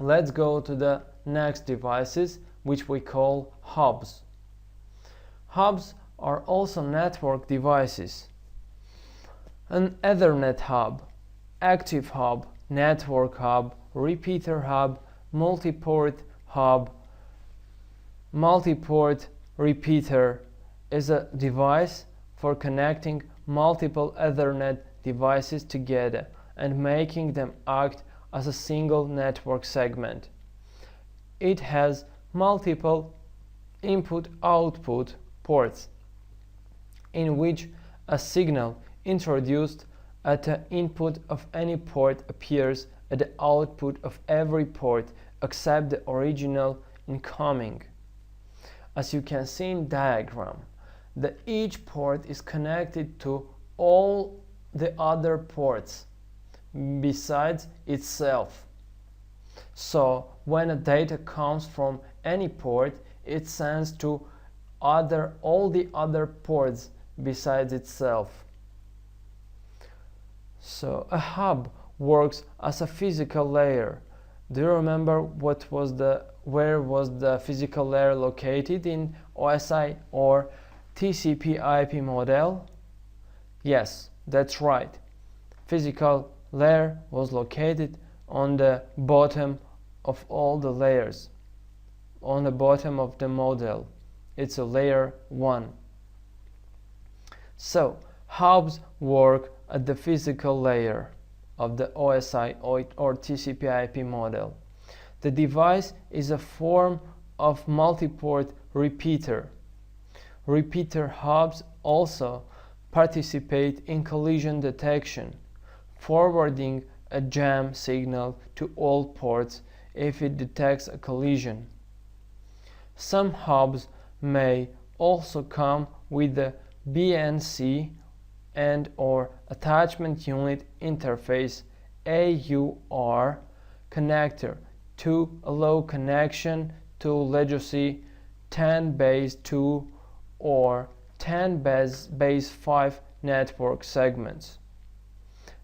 Let's go to the next devices, which we call hubs. Hubs are also network devices. An Ethernet hub, active hub, network hub, repeater hub, multiport hub, multiport repeater is a device for connecting multiple Ethernet devices together and making them act as a single network segment. It has multiple input-output ports in which a signal introduced at the input of any port appears at the output of every port except the original incoming. As you can see in diagram, each port is connected to all the other ports besides itself. So when a data comes from any port, it sends to all the other ports besides itself. So a hub works as a physical layer. Do you remember where was the physical layer located in OSI or TCP/IP model? Yes, that's right. Physical layer was located on the bottom of all the layers, on the bottom of the model. It's a layer 1. So hubs work at the physical layer of the OSI or TCP/IP model. The device is a form of multiport repeater. Repeater hubs also participate in collision detection, forwarding a jam signal to all ports if it detects a collision. Some hubs may also come with the BNC and/or attachment unit interface AUR connector to allow connection to legacy 10-base-2 or 10-base-5 network segments.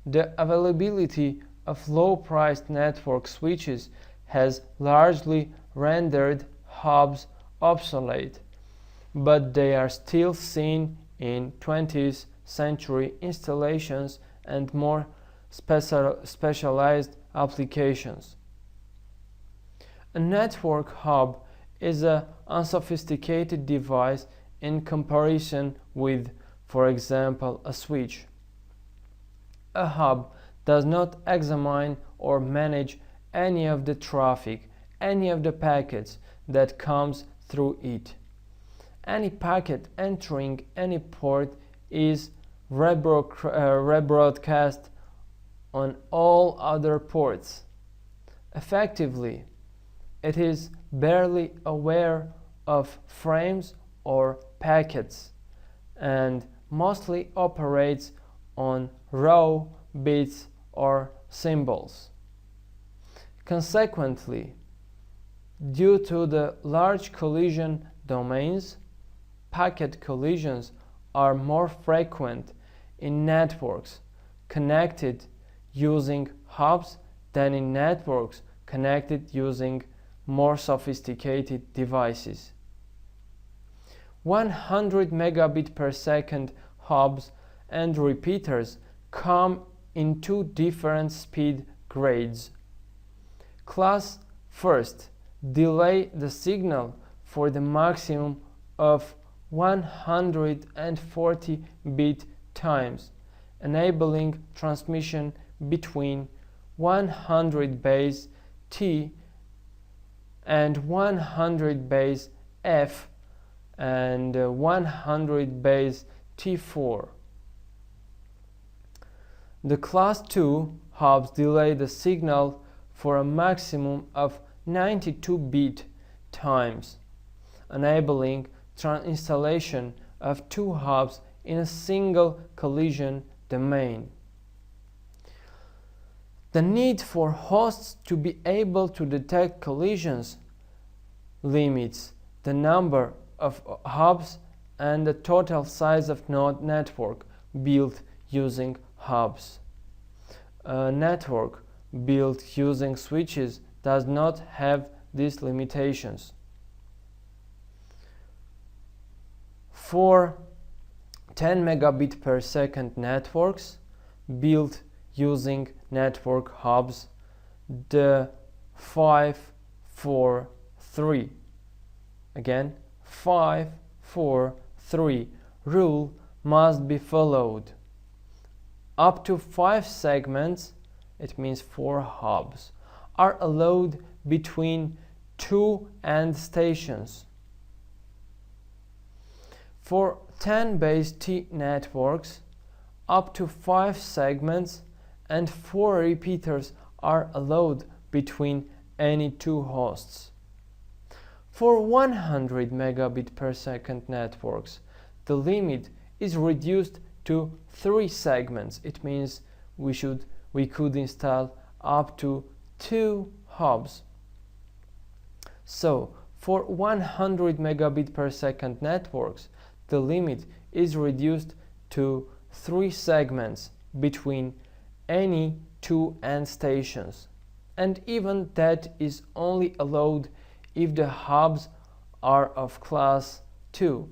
The availability of low-priced network switches has largely rendered hubs obsolete, but they are still seen in 20th century installations and more specialized applications. A network hub is an unsophisticated device in comparison with, for example, a switch. A hub does not examine or manage any of the traffic, any of the packets that comes through it. Any packet entering any port is rebroadcast on all other ports. Effectively, it is barely aware of frames or packets and mostly operates on raw bits or symbols. Consequently, due to the large collision domains, packet collisions are more frequent in networks connected using hubs than in networks connected using more sophisticated devices. 100 megabit per second hubs and repeaters come in two different speed grades. Class first delay the signal for the maximum of 140 bit times, enabling transmission between 100 base T and 100 base F and 100 base T4. The class 2 hubs delay the signal for a maximum of 92 bit times, enabling installation of two hubs in a single collision domain. The need for hosts to be able to detect collisions limits the number of hubs and the total size of node network built using hubs. A network built using switches does not have these limitations. For 10 megabit per second networks built using network hubs, the 5-4-3 again 5-4-3 rule must be followed. Up to 5 segments, it means 4 hubs, are allowed between 2 end stations. For 10 base T networks, up to 5 segments and 4 repeaters are allowed between any 2 hosts. For 100 megabit per second networks, the limit is reduced to 3 segments. It means we could install up to 2 hubs. So for 100 megabit per second networks, the limit is reduced to 3 segments between any 2 end stations, and even that is only allowed if the hubs are of class 2.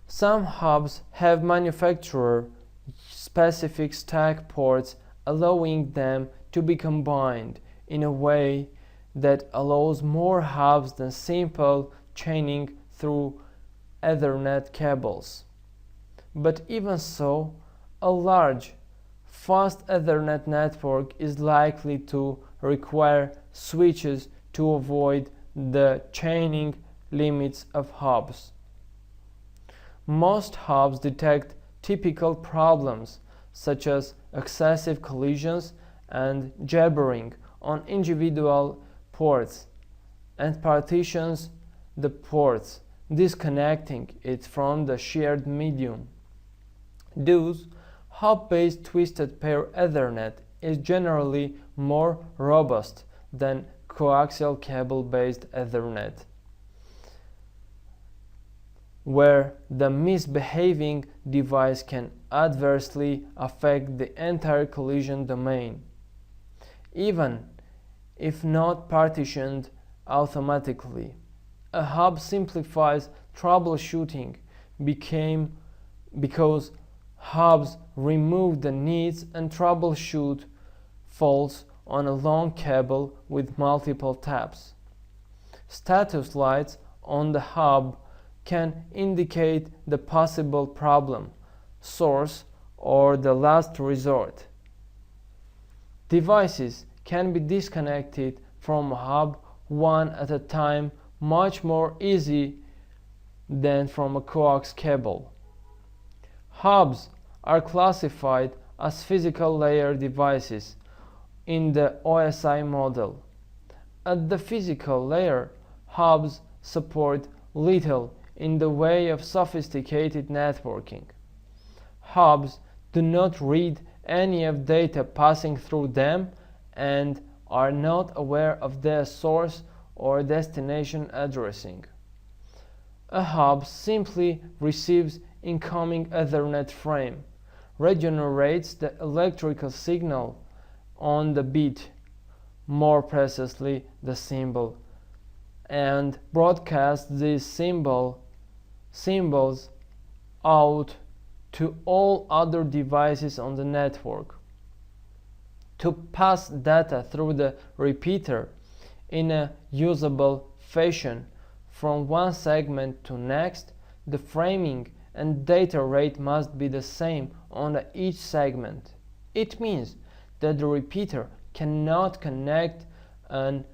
Some hubs have manufacturer-specific stack ports, allowing them to be combined in a way that allows more hubs than simple chaining through Ethernet cables. But even so, a large, fast Ethernet network is likely to require switches to avoid the chaining limits of hubs. Most hubs detect typical problems such as excessive collisions and jabbering on individual ports and partitions the ports, disconnecting it from the shared medium. Thus, hub-based twisted pair Ethernet is generally more robust than coaxial cable-based Ethernet, where the misbehaving device can adversely affect the entire collision domain, even if not partitioned automatically. A hub simplifies troubleshooting because hubs remove the needs and troubleshoot faults on a long cable with multiple taps. Status lights on the hub can indicate the possible problem, source, or the last resort. Devices can be disconnected from a hub one at a time much more easy than from a coax cable. Hubs are classified as physical layer devices in the OSI model. At the physical layer, hubs support little in the way of sophisticated networking. Hubs do not read any of data passing through them and are not aware of their source or destination addressing. A hub simply receives incoming Ethernet frame, regenerates the electrical signal on the bit, more precisely the symbol, and broadcasts these symbols out to all other devices on the network. To pass data through the repeater in a usable fashion from one segment to next, the framing and data rate must be the same on each segment. It means that the repeater cannot connect an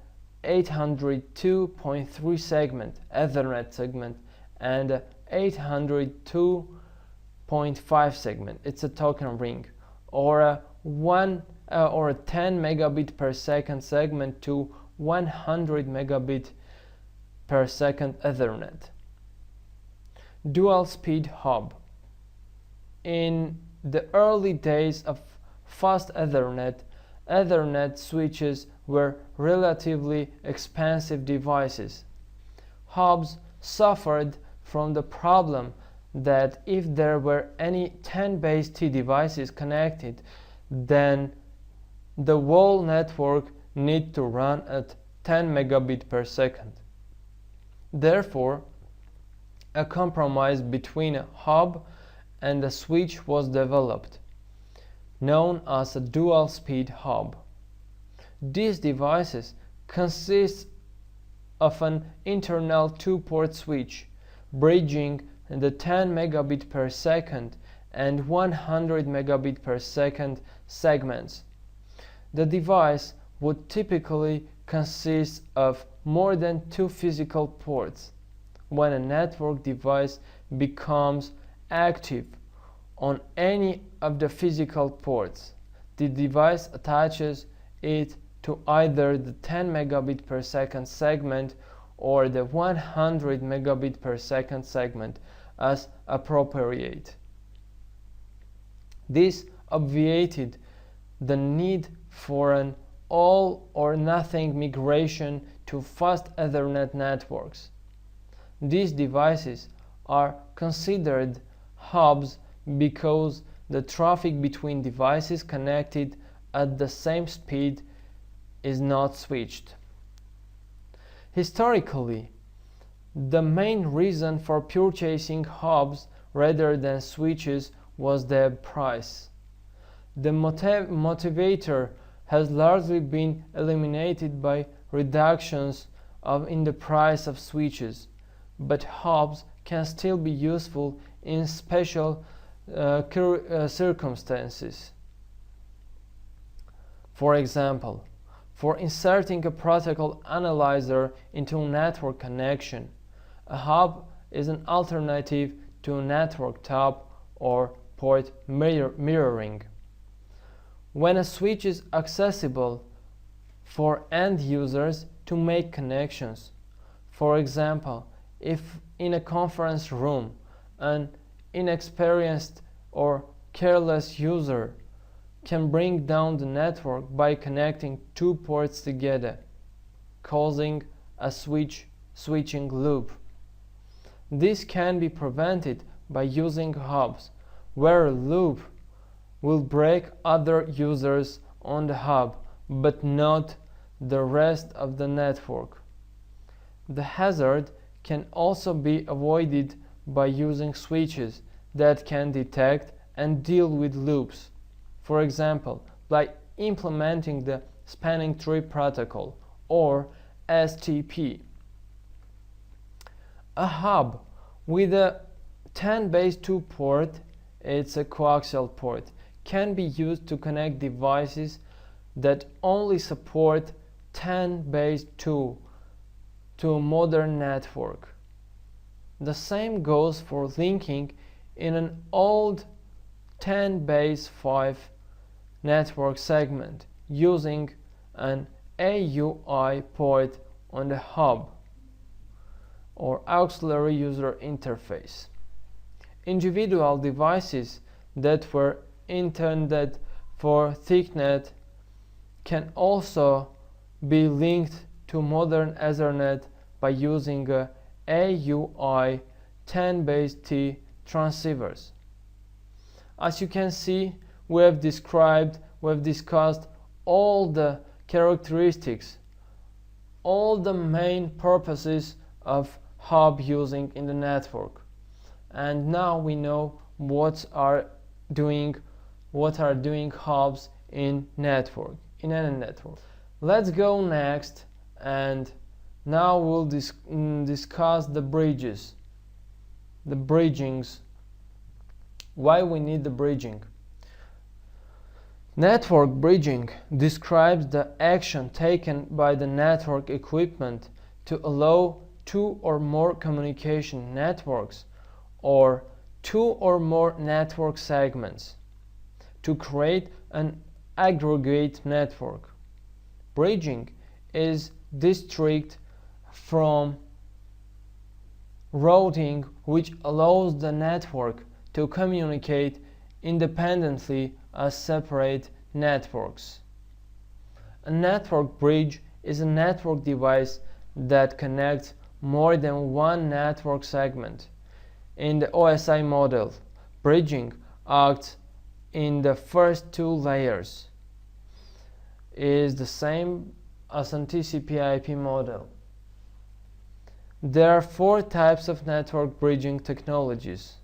802.3 segment Ethernet segment and a 802.5 segment, it's a token ring, or a 10 megabit per second segment to 100 megabit per second Ethernet. Dual speed hub. In the early days of fast Ethernet, Ethernet switches were relatively expensive devices. Hubs suffered from the problem that if there were any 10 base T devices connected, then the whole network need to run at 10 megabit per second. Therefore, a compromise between a hub and a switch was developed, known as a dual-speed hub. These devices consist of an internal two-port switch, bridging the 10 megabit per second and 100 megabit per second segments. The device would typically consist of more than two physical ports. When a network device becomes active on any of the physical ports, the device attaches it to either the 10 megabit per second segment or the 100 megabit per second segment as appropriate. This obviated the need for an all-or-nothing migration to fast Ethernet networks. These devices are considered hubs because the traffic between devices connected at the same speed is not switched. Historically, the main reason for purchasing hubs rather than switches was their price. The motivator has largely been eliminated by reductions in the price of switches, but hubs can still be useful in special circumstances. For example, for inserting a protocol analyzer into a network connection, a hub is an alternative to network top or port mirroring. When a switch is accessible for end users to make connections, for example, if in a conference room an inexperienced or careless user can bring down the network by connecting two ports together, causing a switching loop. This can be prevented by using hubs, where a loop will break other users on the hub, but not the rest of the network. The hazard can also be avoided by using switches that can detect and deal with loops. For example, by implementing the spanning tree protocol or STP. A hub with a 10-base-2 port, it's a coaxial port, can be used to connect devices that only support 10-base-2 to a modern network. The same goes for linking in an old 10-base-5 network segment using an AUI port on the hub or auxiliary user interface. Individual devices that were intended for thicknet can also be linked to modern Ethernet by using AUI 10-base-T transceivers. As you can see, we have discussed all the characteristics, all the main purposes of hub using in the network. And now we know what are doing hubs in any network. Let's go next, and now we'll discuss the bridgings. Why we need the bridging. Network bridging describes the action taken by the network equipment to allow two or more communication networks or two or more network segments to create an aggregate network. Bridging is distinct from routing, which allows the network to communicate independently as separate networks. A network bridge is a network device that connects more than one network segment. In the OSI model, bridging acts in the first two layers. Is the same as an TCP/IP model. There are 4 types of network bridging technologies: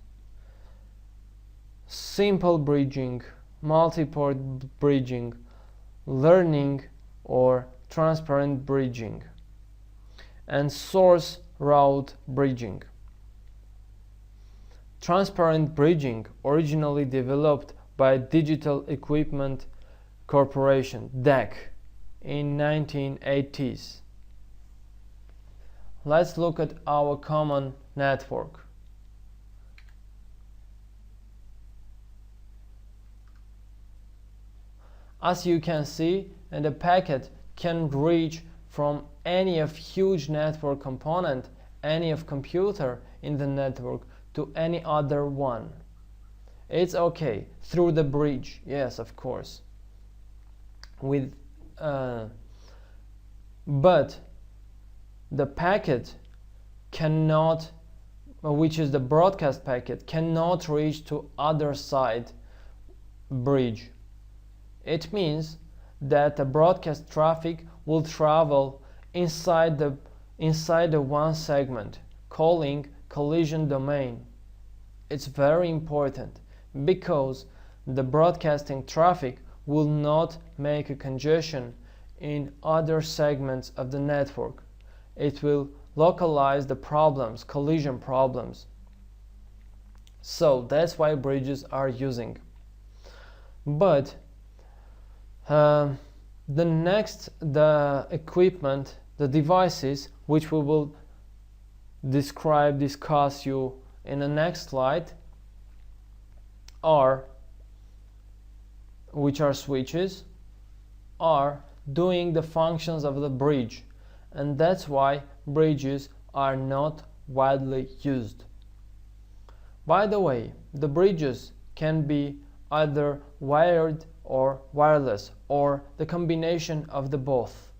simple bridging, multi-port bridging, learning or transparent bridging, and source route bridging. Transparent bridging, originally developed by Digital Equipment Corporation (DEC) in 1980s. Let's look at our common network. As you can see, the packet can reach from any of huge network component, any of computer in the network, to any other one. It's okay through the bridge, yes, of course. But the packet cannot, which is the broadcast packet, cannot reach to other side bridge. It means that the broadcast traffic will travel inside the one segment, calling collision domain. It's very important because the broadcasting traffic will not make a congestion in other segments of the network. It will localize the problems, collision problems. So that's why bridges are using. But the equipment, the devices, which we will discuss you in the next slide, which are switches, are doing the functions of the bridge, and that's why bridges are not widely used. By the way, the bridges can be either wired or wireless, or the combination of the both.